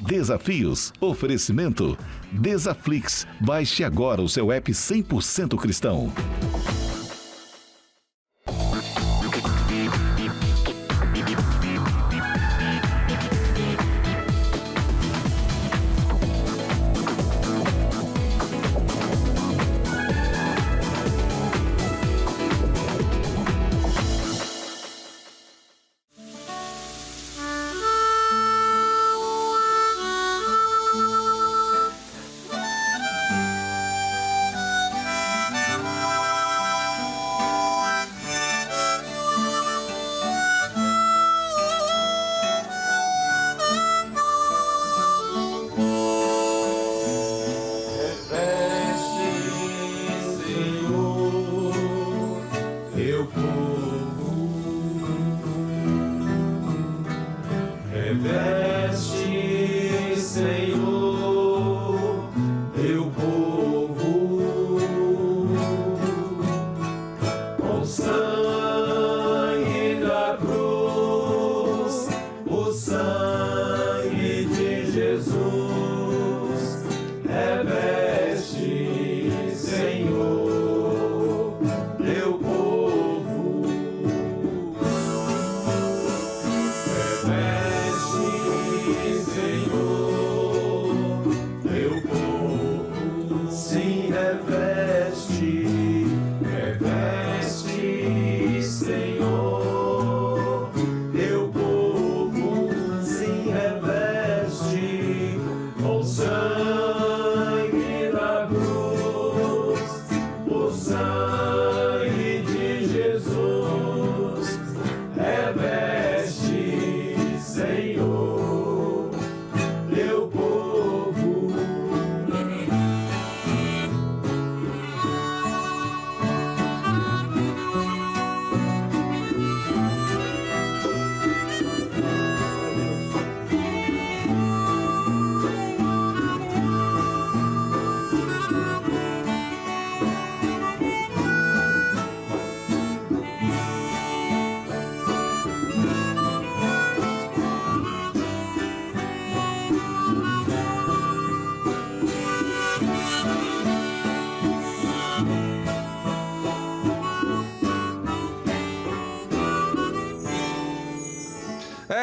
Desafios. Oferecimento. Desaflix. Baixe agora o seu app 100% cristão.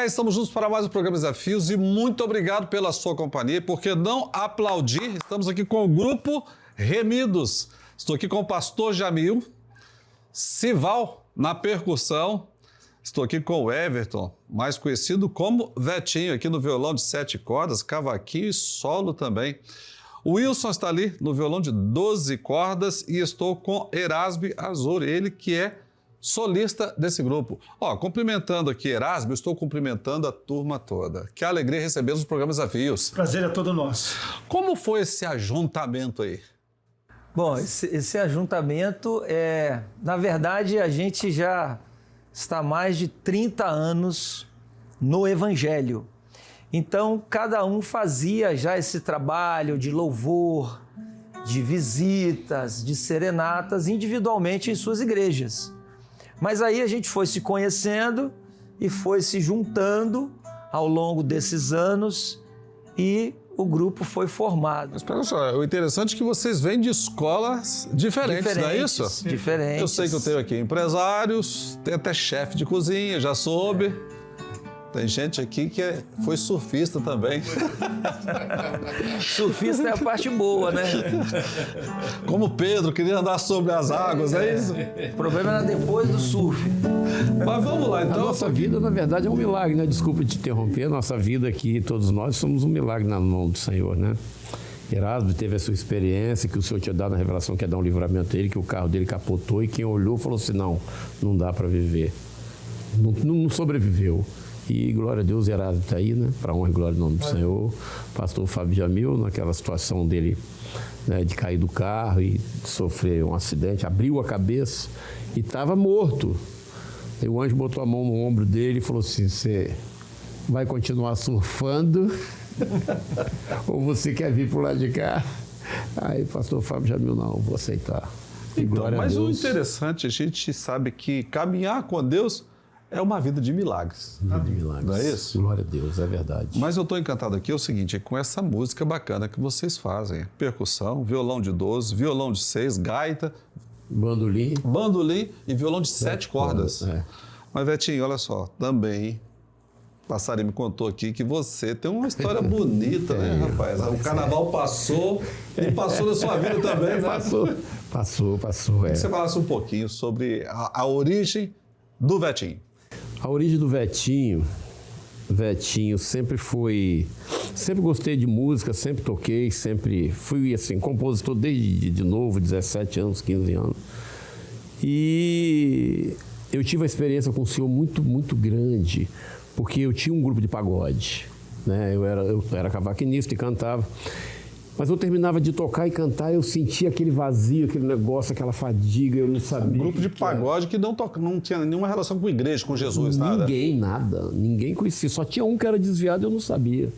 Estamos juntos para mais um programa Desafios e muito obrigado pela sua companhia. Por que não aplaudir? Estamos aqui com o grupo Remidos. Estou aqui com o pastor Jamil, Sival na percussão. Estou aqui com o Everton, mais conhecido como Vetinho, aqui no violão de 7 cordas, cavaquinho e solo também. O Wilson está ali no violão de 12 cordas e estou com Erasmo Azuri, ele que é solista desse grupo. Cumprimentando aqui Erasmo, estou cumprimentando a turma toda. Que alegria receber os programas Desafios. Prazer é todo nosso. Como foi esse ajuntamento aí? Bom, esse ajuntamento na verdade, a gente já está há mais de 30 anos no Evangelho. Então, cada um fazia já esse trabalho de louvor, de visitas, de serenatas individualmente em suas igrejas. Mas aí a gente foi se conhecendo e foi se juntando ao longo desses anos e o grupo foi formado. Mas pera só, o interessante é que vocês vêm de escolas diferentes, não é isso? Diferentes. Eu sei que eu tenho aqui empresários, tem até chefe de cozinha, já soube. Tem gente aqui que foi surfista também. Surfista é a parte boa, né? Como Pedro, queria andar sobre as águas, é isso? O problema era depois do surf. Mas vamos lá, então. A nossa vida, na verdade, é um milagre, né? Desculpa te interromper. A nossa vida aqui, todos nós, somos um milagre na mão do Senhor, né? Erasmo teve a sua experiência, que o Senhor tinha dado na revelação, que ia dar um livramento a ele, que o carro dele capotou e quem olhou falou assim, não dá para viver. Não sobreviveu. E glória a Deus, Erasmo está aí, né? Para honra e glória do nome do Senhor. Pastor Fábio Jamil, naquela situação dele, né, de cair do carro e sofrer um acidente, abriu a cabeça e estava morto. E o anjo botou a mão no ombro dele e falou assim, você vai continuar surfando ou você quer vir para o lado de cá? Aí pastor Fábio Jamil, não, vou aceitar. Então, mas o interessante, a gente sabe que caminhar com Deus é uma vida de milagres. Vida de milagres. Não é isso? Glória a Deus, é verdade. Mas eu estou encantado aqui, é o seguinte, é com essa música bacana que vocês fazem. Percussão, violão de 12, violão de 6, gaita, Bandolim. bandolim e violão de 7 cordas. É. Mas, Vetinho, olha só, também, Passarinho me contou aqui que você tem uma história bonita, né, rapaz? O carnaval passou e passou na sua vida também, né? Passou. Que você falasse um pouquinho sobre a origem do Vetinho. A origem do Vetinho sempre gostei de música, sempre toquei, sempre fui assim, compositor desde de novo, 17 anos, 15 anos. E eu tive uma experiência com o senhor muito, muito grande, porque eu tinha um grupo de pagode, né? Eu era cavaquinista e cantava. Mas eu terminava de tocar e cantar, eu sentia aquele vazio, aquele negócio, aquela fadiga, eu não sabia. Um grupo de pagode que não tinha nenhuma relação com a igreja, com Jesus, nada. Ninguém conhecia. Só tinha um que era desviado e eu não sabia.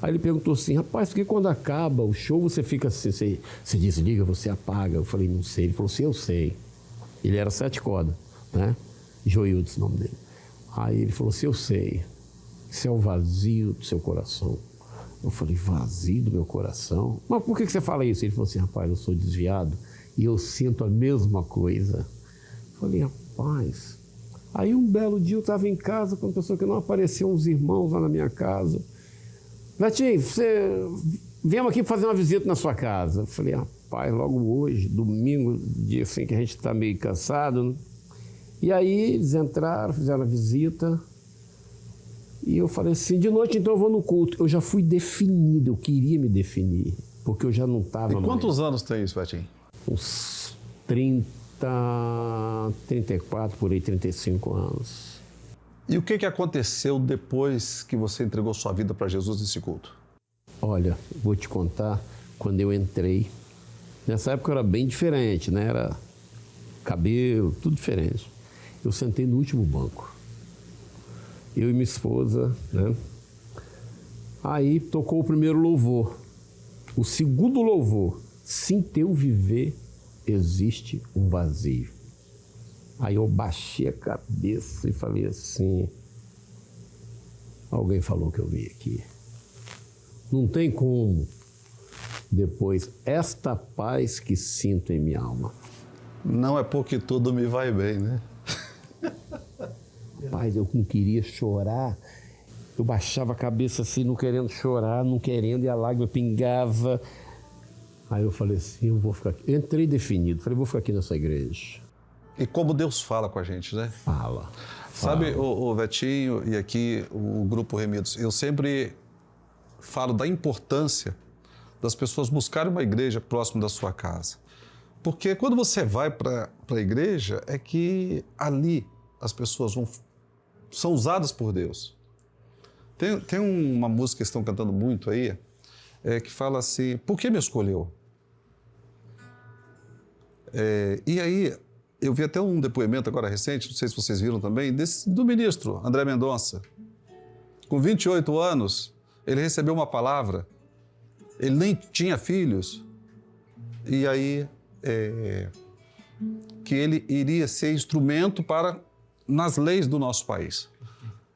Aí ele perguntou assim, rapaz, por que quando acaba o show você fica assim, você desliga, você apaga? Eu falei, não sei. Ele falou assim, eu sei. Ele era 7 cordas, né? Joildes, o nome dele. Aí ele falou assim, eu sei. Isso é o vazio do seu coração. Eu falei, vazio do meu coração? Mas por que você fala isso? Ele falou assim, rapaz, eu sou desviado e eu sinto a mesma coisa. Eu falei, rapaz... Aí um belo dia eu estava em casa com uma pessoa que não apareceu, uns irmãos lá na minha casa. Vetinho, viemos aqui fazer uma visita na sua casa. Eu falei, rapaz, logo hoje, domingo, dia assim que a gente está meio cansado, né? E aí eles entraram, fizeram a visita... E eu falei assim, de noite então eu vou no culto. Eu já fui definido, eu queria me definir, porque eu já não estava... E quantos anos tem isso, Vetinho? Uns 34, por aí, 35 anos. E o que aconteceu depois que você entregou sua vida para Jesus nesse culto? Olha, vou te contar, quando eu entrei, nessa época era bem diferente, né? Era cabelo, tudo diferente. Eu sentei no último banco. Eu e minha esposa, né? Aí tocou o primeiro louvor. O segundo louvor, sem teu viver, existe um vazio. Aí eu baixei a cabeça e falei assim, alguém falou que eu vim aqui. Não tem como. Depois, esta paz que sinto em minha alma. Não é porque tudo me vai bem, né? Rapaz, eu não queria chorar. Eu baixava a cabeça assim, não querendo chorar, não querendo, e a lágrima pingava. Aí eu falei assim, eu vou ficar aqui. Eu entrei definido, falei, vou ficar aqui nessa igreja. E como Deus fala com a gente, né? Fala. Sabe, o Vetinho e aqui o Grupo Remidos, eu sempre falo da importância das pessoas buscarem uma igreja próximo da sua casa. Porque quando você vai para a igreja, é que ali as pessoas são usadas por Deus. Tem uma música que estão cantando muito aí, que fala assim, por que me escolheu? E aí, eu vi até um depoimento agora recente, não sei se vocês viram também, do ministro André Mendonça. Com 28 anos, ele recebeu uma palavra, ele nem tinha filhos, e aí que ele iria ser instrumento nas leis do nosso país.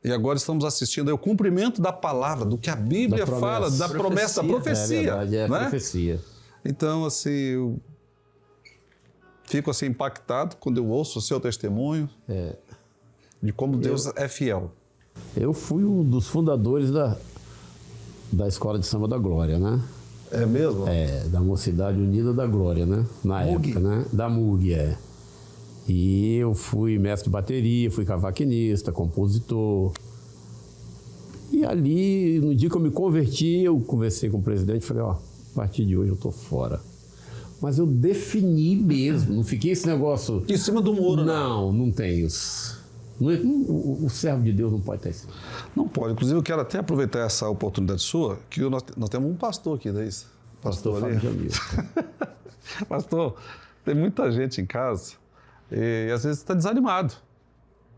E agora estamos assistindo ao cumprimento da palavra, do que a Bíblia fala, da promessa, da profecia. É verdade, é né? profecia. Então, assim, eu fico assim impactado quando eu ouço o seu testemunho de como Deus é fiel. Eu fui um dos fundadores da Escola de Samba da Glória, né? É mesmo? Da Mocidade Unida da Glória, né? Na época, né? Da MUG, E eu fui mestre de bateria, fui cavaquinista, compositor. E ali, no dia que eu me converti, eu conversei com o presidente e falei, a partir de hoje eu tô fora. Mas eu defini mesmo, não fiquei esse negócio... Em cima do muro, né? Não tem isso. O servo de Deus não pode ter isso. Não pode. Inclusive, eu quero até aproveitar essa oportunidade sua, que nós temos um pastor aqui, não é isso? Pastor Fábio Jamil. Pastor, tem muita gente em casa e às vezes está desanimado.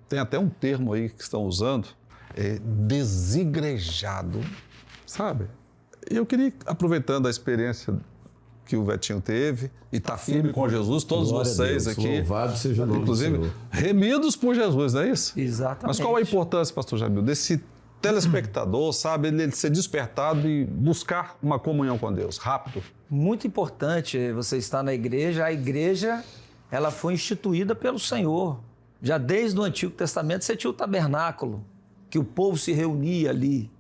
Tem até um termo aí que estão usando, desigrejado, sabe? E eu queria, aproveitando a experiência que o Vetinho teve e está firme com Jesus, todos Glória a vocês Deus, aqui. louvado seja o nome do inclusive, Senhor. remidos por Jesus, não é isso? Exatamente. Mas qual a importância, pastor Jamil, desse telespectador, sabe, ele ser despertado e buscar uma comunhão com Deus, rápido? Muito importante você estar na igreja. A igreja, ela foi instituída pelo Senhor. Já desde o Antigo Testamento você tinha o tabernáculo, que o povo se reunia ali.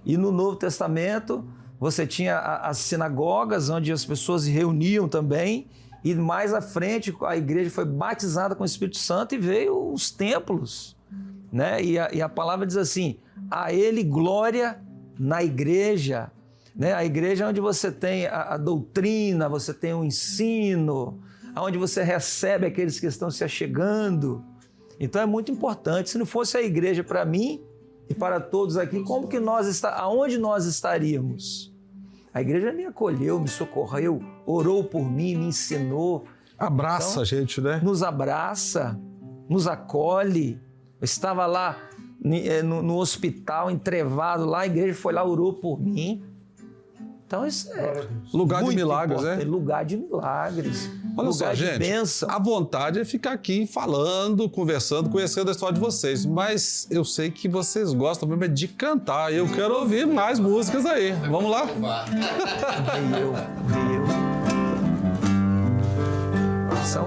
E no Novo Testamento você tinha as sinagogas, onde as pessoas se reuniam também. E mais à frente a igreja foi batizada com o Espírito Santo e veio os templos, né? E a palavra diz assim, a ele glória na igreja, né? A igreja é onde você tem a doutrina, você tem o ensino, onde você recebe aqueles que estão se achegando. Então é muito importante. Se não fosse a igreja para mim e para todos aqui, como que aonde nós estaríamos? A igreja me acolheu, me socorreu, orou por mim, me ensinou. Abraça Então, a gente, né? Nos abraça, nos acolhe. Eu estava lá no hospital, entrevado lá, a igreja foi lá, orou por mim. Então isso é Lugar de muito milagres, importante. né? Lugar de milagres. Olha lugar só, de gente, bênção. a vontade é ficar aqui falando, conversando, conhecendo a história de vocês, mas eu sei que vocês gostam mesmo é de cantar. Eu quero ouvir mais músicas aí. Vamos lá? Veio. São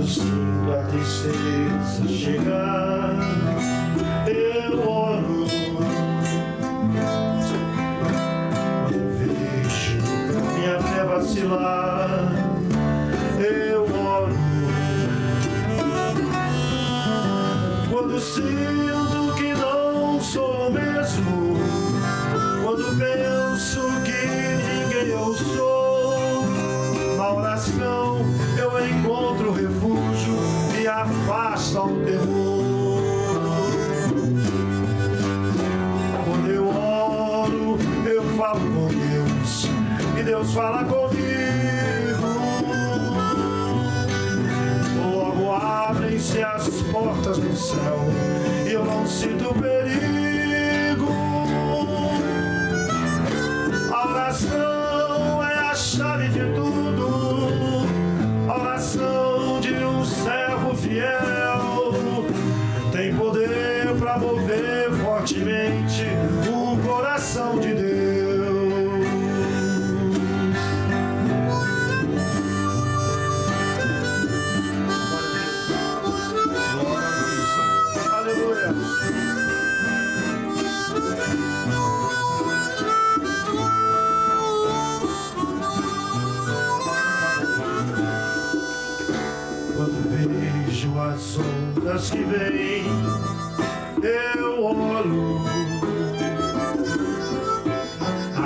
Sinto a tristeza chegar, eu oro, quando vejo minha fé vacilar, eu oro, quando sinto que não sou o mesmo, quando penso que ninguém eu sou, na oração eu encontro refúgio e afasta o terror. Quando eu oro, eu falo com Deus e Deus fala comigo. Logo abrem-se as portas do céu e eu não sinto perigo. A oração é a chave de tudo. A oração de um servo fiel tem poder para mover fortemente o coração de Deus. Aleluia. Quando vejo as ondas que vêm, eu oro,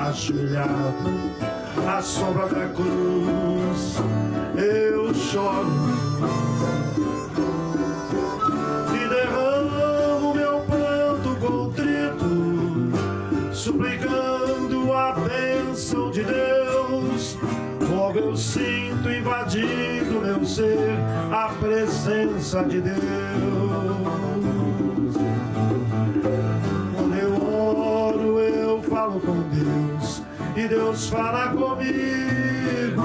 ajoelhado à sombra da cruz, eu choro e derramo meu pranto contrito, suplicando a bênção de Deus. Logo eu sinto invadindo meu ser a presença de Deus. Quando eu oro, eu falo com Deus e Deus fala comigo.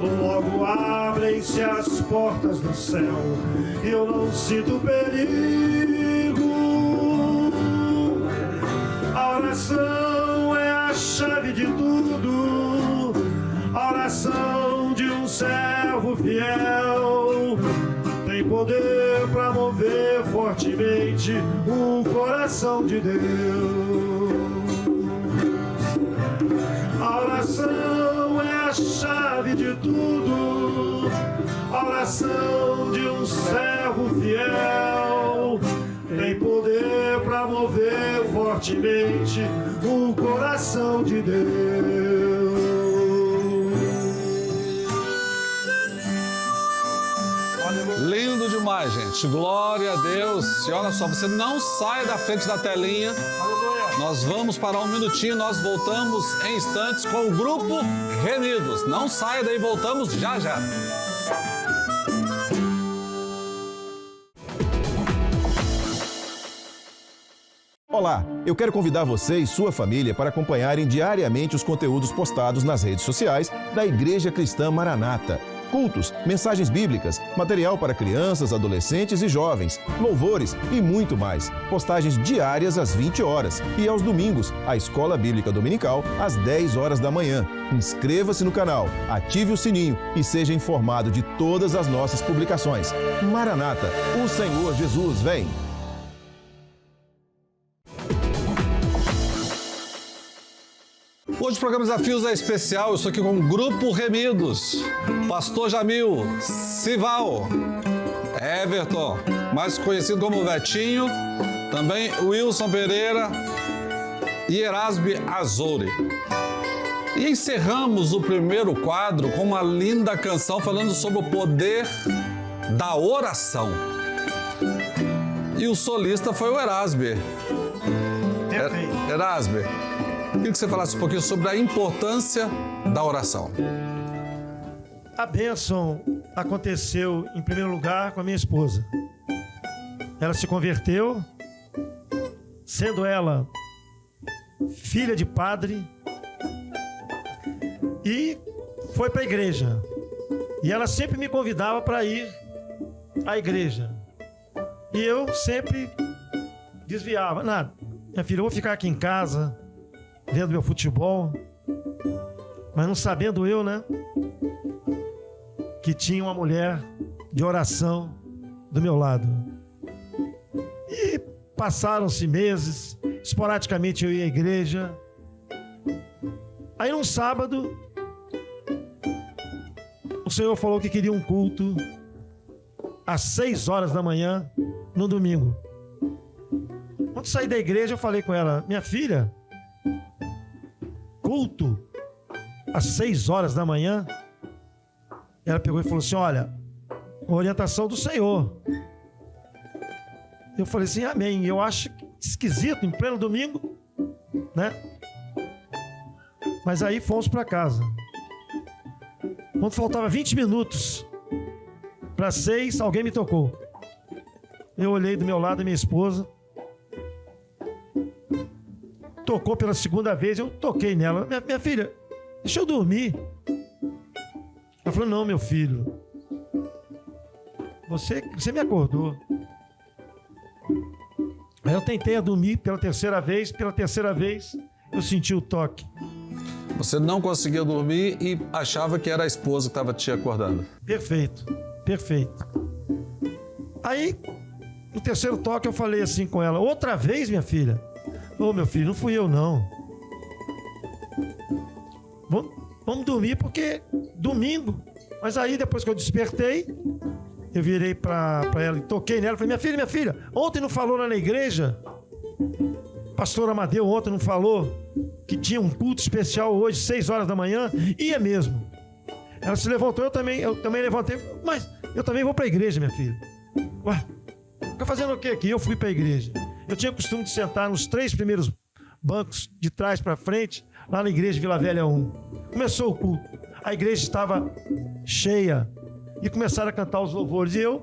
Logo abrem-se as portas do céu e eu não sinto perigo. A oração é a chave de tudo. A oração de um servo fiel tem poder para mover fortemente o coração de Deus. A oração é a chave de tudo. A oração de um servo fiel tem poder para mover fortemente o coração de Deus. Lindo demais, gente. Glória a Deus. E olha só, você não sai da frente da telinha. Nós vamos parar um minutinho, nós voltamos em instantes com o Grupo Remidos. Não saia daí, voltamos já já. Olá, eu quero convidar você e sua família para acompanharem diariamente os conteúdos postados nas redes sociais da Igreja Cristã Maranata. Cultos, mensagens bíblicas, material para crianças, adolescentes e jovens, louvores e muito mais. Postagens diárias às 20 horas e aos domingos, a Escola Bíblica Dominical às 10 horas da manhã. Inscreva-se no canal, ative o sininho e seja informado de todas as nossas publicações. Maranata, o Senhor Jesus vem! Hoje o programa Desafios é especial, eu estou aqui com o Grupo Remidos, Pastor Jamil, Sival, Everton, mais conhecido como Vetinho, também Wilson Pereira e Erasbe Azouri. E encerramos o primeiro quadro com uma linda canção falando sobre o poder da oração. E o solista foi o Erasbe. Erasbe. Queria que você falasse um pouquinho sobre a importância da oração. A bênção aconteceu, em primeiro lugar, com a minha esposa. Ela se converteu, sendo ela filha de padre, e foi para a igreja. E ela sempre me convidava para ir à igreja. E eu sempre desviava. Nada, minha filha, eu vou ficar aqui em casa, vendo meu futebol, mas não sabendo eu, né, que tinha uma mulher de oração do meu lado. E passaram-se meses, esporadicamente eu ia à igreja. Aí num sábado, o Senhor falou que queria um culto às 6 horas da manhã, no domingo. Quando saí da igreja, eu falei com ela: minha filha, culto às 6 horas da manhã? Ela pegou e falou assim: olha, orientação do Senhor. Eu falei assim: amém. Eu acho esquisito, em pleno domingo, né? Mas aí fomos para casa. Quando faltava 20 minutos para 6, alguém me tocou. Eu olhei do meu lado, minha esposa tocou pela segunda vez, eu toquei nela. Minha filha, deixa eu dormir. Ela falou: não, meu filho, você me acordou. Aí eu tentei a dormir pela terceira vez eu senti o toque. Você não conseguia dormir e achava que era a esposa que estava te acordando. Perfeito. Aí, no terceiro toque, eu falei assim com ela: outra vez, minha filha? Ô, meu filho, não fui eu, não. Vamos dormir, porque domingo. Mas aí, depois que eu despertei, eu virei pra ela e toquei nela. Falei: minha filha, ontem não falou lá na igreja? Pastor Amadeu ontem não falou que tinha um culto especial hoje, 6 horas da manhã? Ia mesmo. Ela se levantou, eu também levantei. Mas eu também vou pra igreja, minha filha. Ué, fica fazendo o quê aqui? Eu fui pra igreja. Eu tinha costume de sentar nos 3 primeiros bancos de trás para frente, lá na igreja Vila Velha 1. Começou o culto. A igreja estava cheia e começaram a cantar os louvores. E eu,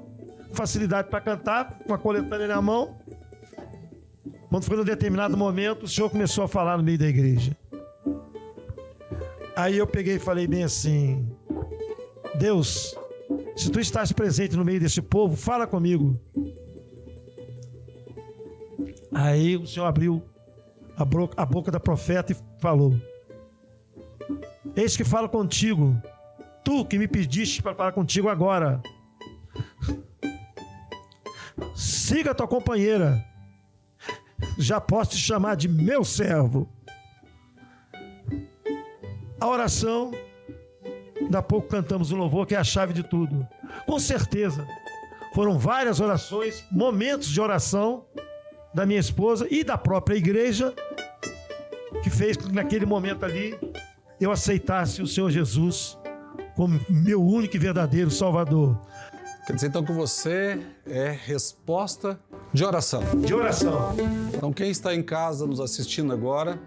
com facilidade para cantar, com a coletânea na mão. Quando foi num determinado momento, o Senhor começou a falar no meio da igreja. Aí eu peguei e falei bem assim: Deus, se tu estás presente no meio desse povo, fala comigo. Aí o Senhor abriu a boca da profeta e falou: eis que falo contigo, tu que me pediste para falar contigo agora. Siga a tua companheira, já posso te chamar de meu servo. A oração, daqui a pouco cantamos o louvor, que é a chave de tudo. Com certeza, foram várias orações, momentos de oração da minha esposa e da própria igreja, que fez com que naquele momento ali eu aceitasse o Senhor Jesus como meu único e verdadeiro Salvador. Quer dizer então que você é resposta de oração. De oração. Então quem está em casa nos assistindo agora,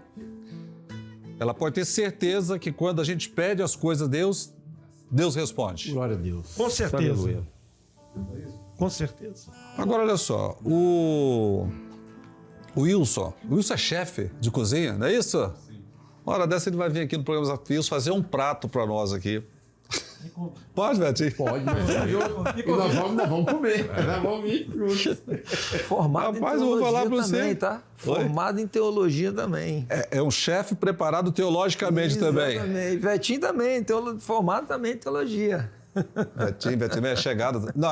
ela pode ter certeza que quando a gente pede as coisas a Deus, Deus responde. Glória a Deus. Com certeza. Aleluia. Com certeza. Agora olha só, O Wilson é chefe de cozinha, não é isso? Sim. Uma hora dessa ele vai vir aqui no programa Desafios fazer um prato para nós aqui. Pode, Betinho? Pode, mas nós vamos comer. Nós vamos ir juntos. Formado Rapaz, em eu vou falar teologia pra também, você. tá? Oi? Formado em teologia também. É um chefe preparado teologicamente também. Exatamente. Vetinho também, formado também em teologia. Betinho é chegado. Não,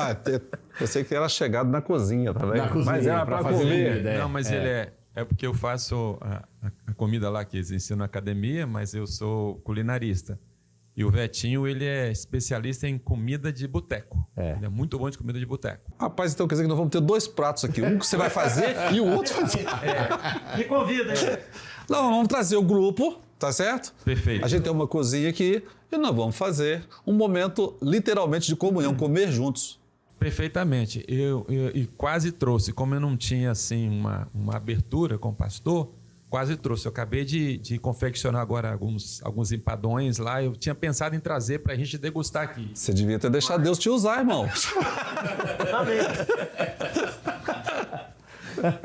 eu sei que era chegado na cozinha também. Na cozinha, mas era para fazer comer. comida, Não, mas ele é porque eu faço a comida lá que eles ensinam na academia, mas eu sou culinarista. E o Vetinho, ele é especialista em comida de boteco. Ele é muito bom de comida de boteco. Rapaz, então quer dizer que nós vamos ter 2 pratos aqui. Um que você vai fazer e o outro fazer. Me convida, hein? Não, vamos trazer o grupo, tá certo? Perfeito. A gente tem uma cozinha aqui e nós vamos fazer um momento literalmente de comunhão, comer juntos. Perfeitamente. Eu quase trouxe, como eu não tinha assim uma abertura com o pastor, quase trouxe. Eu acabei de confeccionar agora alguns empadões lá. Eu tinha pensado em trazer para a gente degustar aqui. Você devia ter deixado Deus te usar, irmão.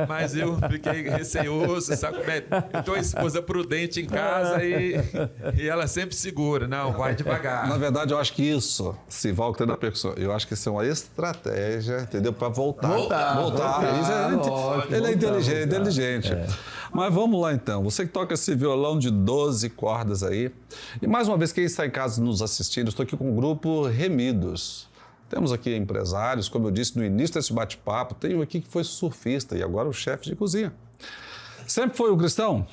Mas eu fiquei receoso, sabe como é? Eu tenho uma esposa prudente em casa e ela sempre segura. Não, vai devagar. Na verdade, eu acho que isso, Sival que tem na percussão, eu acho que isso é uma estratégia, entendeu? Para voltar. Ele é inteligente. Mas vamos lá então. Você que toca esse violão de 12 cordas aí. E mais uma vez, quem está em casa nos assistindo, estou aqui com o grupo Remidos. Temos aqui empresários, como eu disse no início desse bate-papo, tem um aqui que foi surfista e agora o chefe de cozinha. Sempre foi um cristão,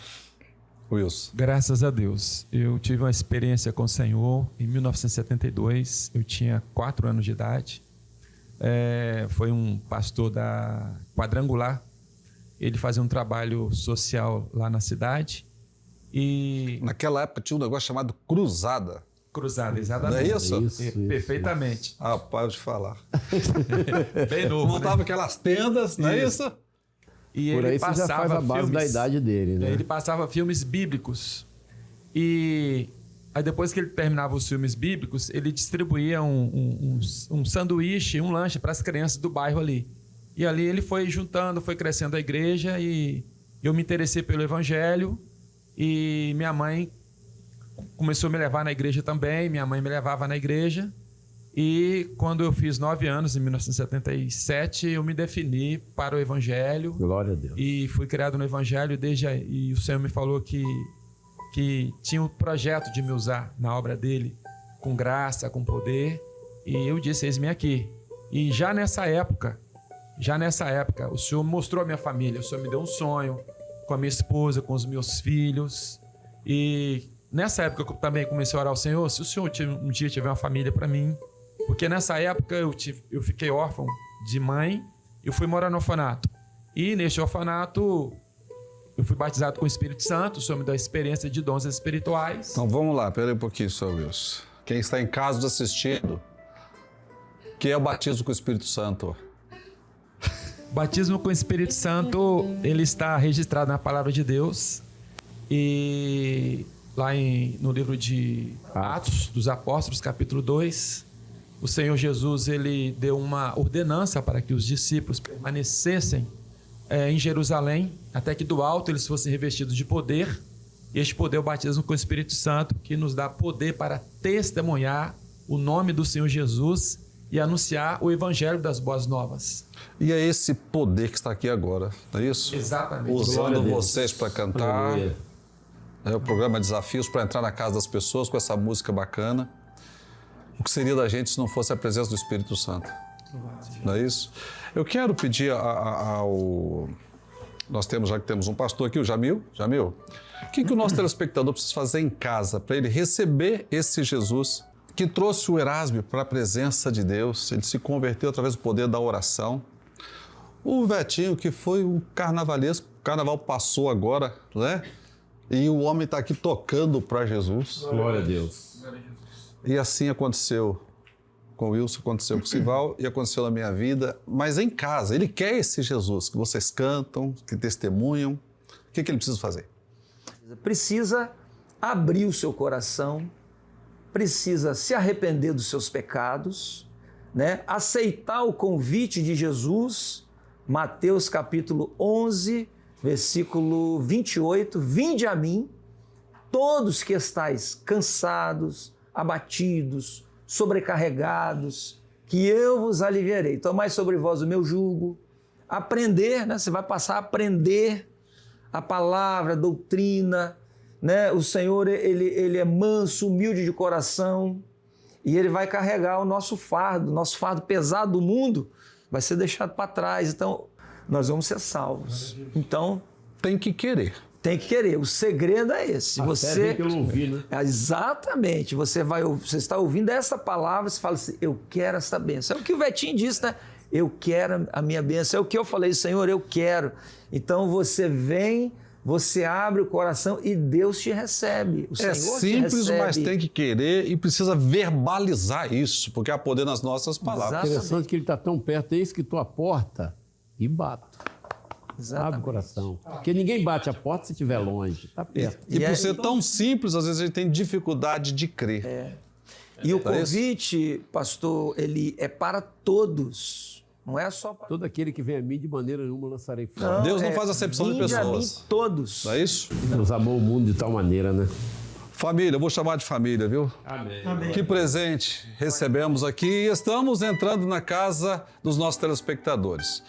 Wilson? Graças a Deus. Eu tive uma experiência com o Senhor em 1972. Eu tinha 4 anos de idade. Foi um pastor da Quadrangular. Ele fazia um trabalho social lá na cidade. E naquela época tinha um negócio chamado cruzada. Cruzada, exatamente. Não é isso? Isso. Perfeitamente. Rapaz, de falar. Bem novo, montava né? aquelas tendas, não é isso? E por ele aí você já faz a base da idade dele, né? Ele passava filmes bíblicos. E aí depois que ele terminava os filmes bíblicos, ele distribuía um sanduíche, um lanche para as crianças do bairro ali. E ali ele foi juntando, foi crescendo a igreja e eu me interessei pelo evangelho e minha mãe começou a me levar na igreja também, minha mãe me levava na igreja e quando eu fiz 9 anos, em 1977, eu me defini para o evangelho. Glória a Deus. E fui criado no evangelho desde aí. E o Senhor me falou que tinha um projeto de me usar na obra dele, com graça, com poder, e eu disse, eis-me aqui. E já nessa época, o Senhor mostrou a minha família, o Senhor me deu um sonho com a minha esposa, com os meus filhos, e nessa época eu também comecei a orar ao Senhor, se o Senhor um dia tiver uma família para mim, porque nessa época eu fiquei órfão de mãe, eu fui morar no orfanato. E neste orfanato eu fui batizado com o Espírito Santo, o Senhor me deu a experiência de dons espirituais. Então vamos lá, pera aí um pouquinho, Sr. Wilson. Quem está em casa assistindo, o que é o batismo com o Espírito Santo? O batismo com o Espírito Santo, ele está registrado na Palavra de Deus. E lá no livro de Atos dos Apóstolos, capítulo 2, o Senhor Jesus ele deu uma ordenança para que os discípulos permanecessem em Jerusalém, até que do alto eles fossem revestidos de poder. E este poder é o batismo com o Espírito Santo, que nos dá poder para testemunhar o nome do Senhor Jesus e anunciar o evangelho das boas novas. E é esse poder que está aqui agora, não é isso? Exatamente. Usando vocês para cantar. É o programa Desafios para entrar na casa das pessoas com essa música bacana. O que seria da gente se não fosse a presença do Espírito Santo? Não é isso? Eu quero pedir ao... Nós temos, já que temos um pastor aqui, o Jamil. Jamil, o que o nosso telespectador precisa fazer em casa para ele receber esse Jesus que trouxe o Erasmo para a presença de Deus? Ele se converteu através do poder da oração. O Vetinho, que foi um carnavalesco, o carnaval passou agora, né? E o homem está aqui tocando para Jesus. Glória a Deus. E assim aconteceu com o Wilson, aconteceu com o Sival e aconteceu na minha vida, mas em casa. Ele quer esse Jesus que vocês cantam, que testemunham. O que ele precisa fazer? Precisa abrir o seu coração, precisa se arrepender dos seus pecados, né? Aceitar o convite de Jesus, Mateus capítulo 11, versículo 28, vinde a mim, todos que estáis cansados, abatidos, sobrecarregados, que eu vos aliviarei. Tomai sobre vós o meu jugo. Aprender, né? Você vai passar a aprender a palavra, a doutrina, né? O Senhor, ele é manso, humilde de coração, e ele vai carregar o nosso fardo pesado do mundo vai ser deixado para trás. Então, nós vamos ser salvos. Então, tem que querer. Tem que querer. O segredo é esse. Fé vem pelo ouvir, né? Exatamente. Você está ouvindo essa palavra, você fala assim, eu quero essa bênção. É o que o Vetinho disse, né? Eu quero a minha bênção. É o que eu falei, Senhor, eu quero. Então você vem, você abre o coração e Deus te recebe. O Senhor simples, te recebe. mas tem que querer e precisa verbalizar isso, porque há poder nas nossas palavras. Exatamente. Interessante que ele está tão perto, eis que estou à porta e bato. Exatamente. Abre o coração. Porque ninguém bate a porta se estiver longe. Está perto. E por ser tão simples, às vezes a gente tem dificuldade de crer. E o convite, pastor, ele é para todos. Não é só para... Todo aquele que vem a mim, de maneira nenhuma lançarei fora. Não, Deus não faz acepção de pessoas. A mim, todos. Não é isso? Deus amou o mundo de tal maneira, né? Família, eu vou chamar de família, viu? Amém. Que presente recebemos aqui e estamos entrando na casa dos nossos telespectadores.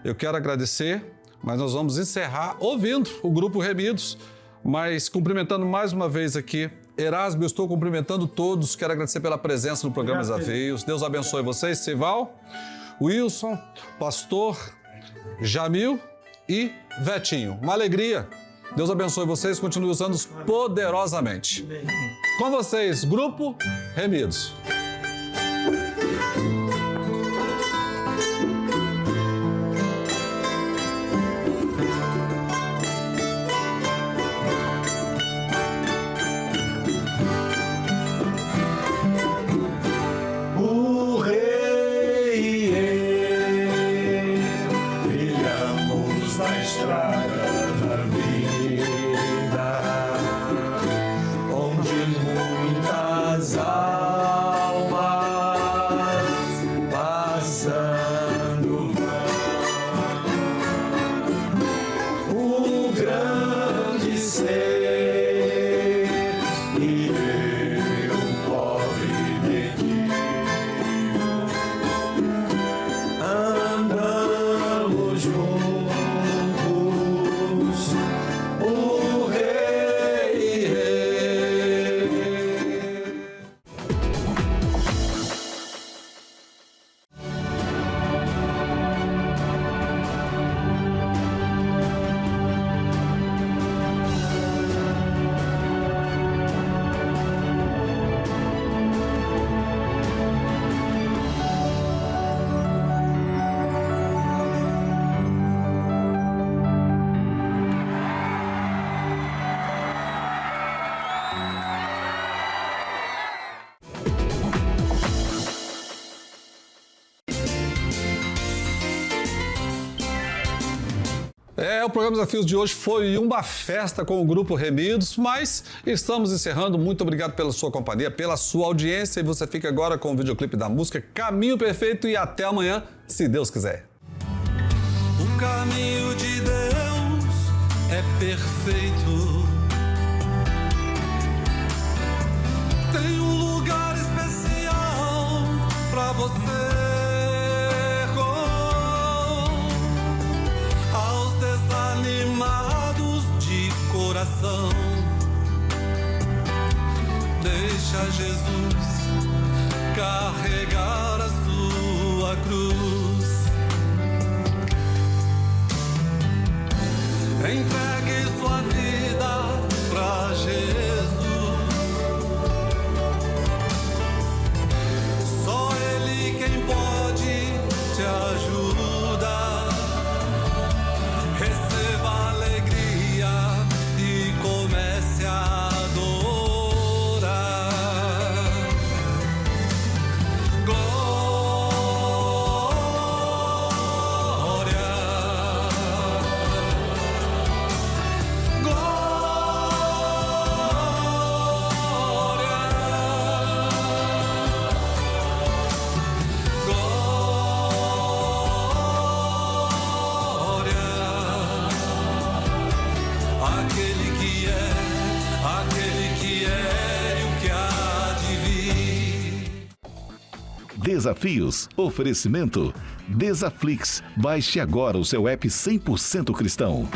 Eu quero agradecer, mas nós vamos encerrar ouvindo o Grupo Remidos, mas cumprimentando mais uma vez aqui. Erasmo, eu estou cumprimentando todos, quero agradecer pela presença no programa Desafios. Deus abençoe vocês, Sival, Wilson, Pastor, Jamil e Vetinho. Uma alegria. Deus abençoe vocês, continue usando-os poderosamente. Com vocês, Grupo Remidos. O programa Desafios de hoje foi uma festa com o Grupo Remidos, mas estamos encerrando. Muito obrigado pela sua companhia, pela sua audiência, e você fica agora com o videoclipe da música Caminho Perfeito, e até amanhã, se Deus quiser. O caminho de Deus é perfeito. Tem um lugar especial pra você. Deixa Jesus carregar a sua cruz. Entregue sua vida pra Jesus. Só Ele quem pode te ajudar. Receba a alegria e comece a glória. aquele que é e o que há de vir. Desafios. Oferecimento. Desaflix. Baixe agora o seu app 100% cristão.